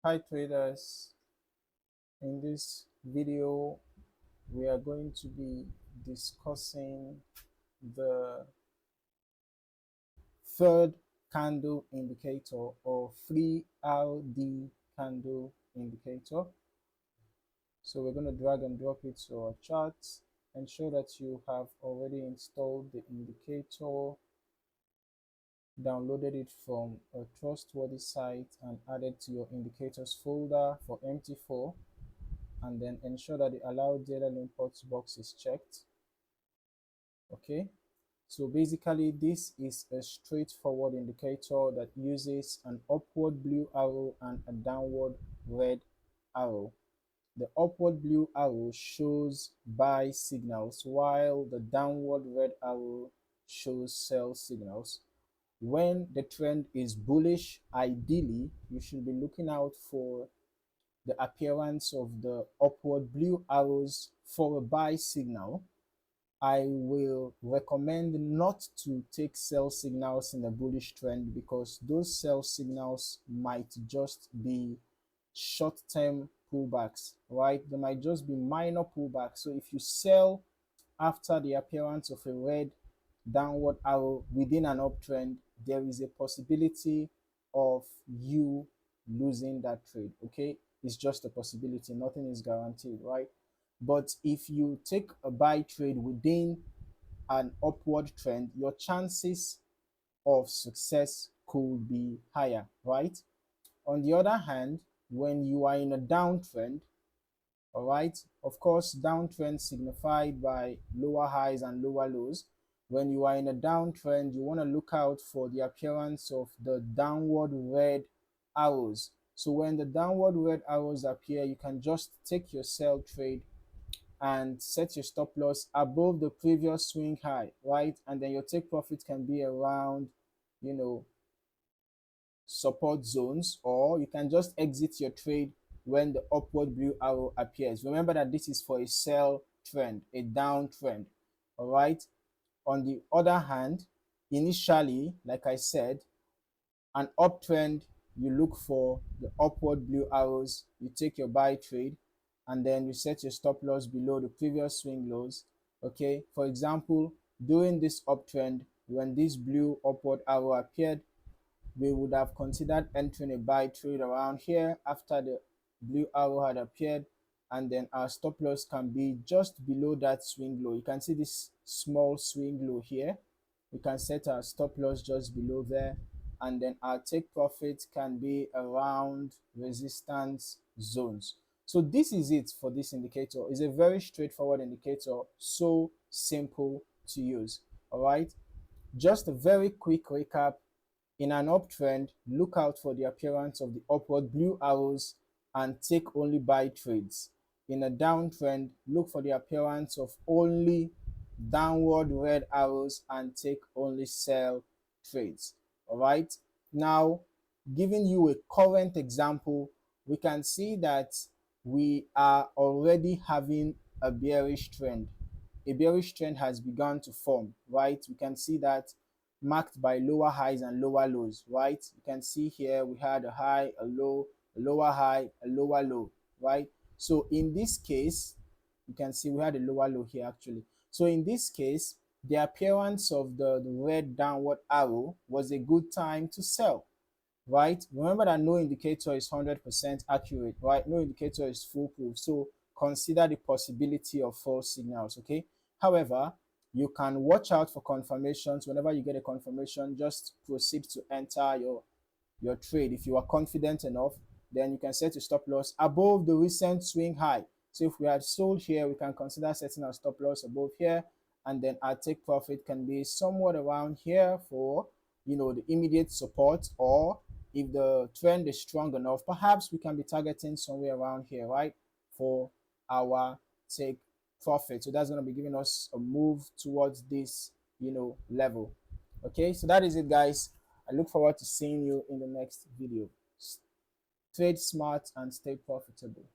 Hi traders, in this video we are going to be discussing the third candle indicator or 3RD candle indicator. So we're going to drag and drop it to our chart. Ensure that you have already installed the indicator, downloaded it from a trustworthy site and added to your indicators folder for MT4, and then ensure that the allow data imports box is checked. Okay, so basically this is a straightforward indicator that uses an upward blue arrow and a downward red arrow. The upward blue arrow shows buy signals while the downward red arrow shows sell signals. When the trend is bullish, ideally you should be looking out for the appearance of the upward blue arrows for a buy signal. I will recommend not to take sell signals in a bullish trend because those sell signals might just be short-term pullbacks, right? They might just be minor pullbacks. So if you sell after the appearance of a red downward arrow within an uptrend, there is a possibility of you losing that trade. Okay, it's just a possibility, nothing is guaranteed, right? But if you take a buy trade within an upward trend, your chances of success could be higher, right? On the other hand, when you are in a downtrend, all right, of course downtrend signified by lower highs and lower lows. When you are in a downtrend, you want to look out for the appearance of the downward red arrows. So when the downward red arrows appear, you can just take your sell trade and set your stop loss above the previous swing high, right? And then your take profit can be around, you know, support zones, or you can just exit your trade when the upward blue arrow appears. Remember that this is for a sell trend, a down trend. All right. On the other hand, initially, like I said, an uptrend, you look for the upward blue arrows, you take your buy trade, and then you set your stop loss below the previous swing lows. Okay, for example, during this uptrend, when this blue upward arrow appeared, we would have considered entering a buy trade around here after the blue arrow had appeared, and then our stop loss can be just below that swing low. You can see this small swing low here. We can set our stop loss just below there, and then our take profit can be around resistance zones. So this is it for this indicator. It's a very straightforward indicator, so simple to use. All right, just a very quick recap. In an uptrend, look out for the appearance of the upward blue arrows and take only buy trades. In a downtrend, look for the appearance of only downward red arrows and take only sell trades. All right. Now, giving you a current example, we can see that we are already having a bearish trend. A bearish trend has begun to form, right? We can see that marked by lower highs and lower lows, right? You can see here we had a high, a low, a lower high, a lower low, right? So in this case, you can see we had a lower low here actually. So in this case, the appearance of the red downward arrow was a good time to sell, right? Remember that no indicator is 100% accurate, right? No indicator is foolproof. So consider the possibility of false signals, okay? However, you can watch out for confirmations. Whenever you get a confirmation, just proceed to enter your trade. If you are confident enough, then you can set your stop loss above the recent swing high. So if we had sold here, we can consider setting our stop loss above here, and then our take profit can be somewhat around here for, you know, the immediate support, or if the trend is strong enough, perhaps we can be targeting somewhere around here, right, for our take profit. So that's going to be giving us a move towards this, you know, level. Okay, so that is it, guys. I look forward to seeing you in the next video. Trade smart and stay profitable.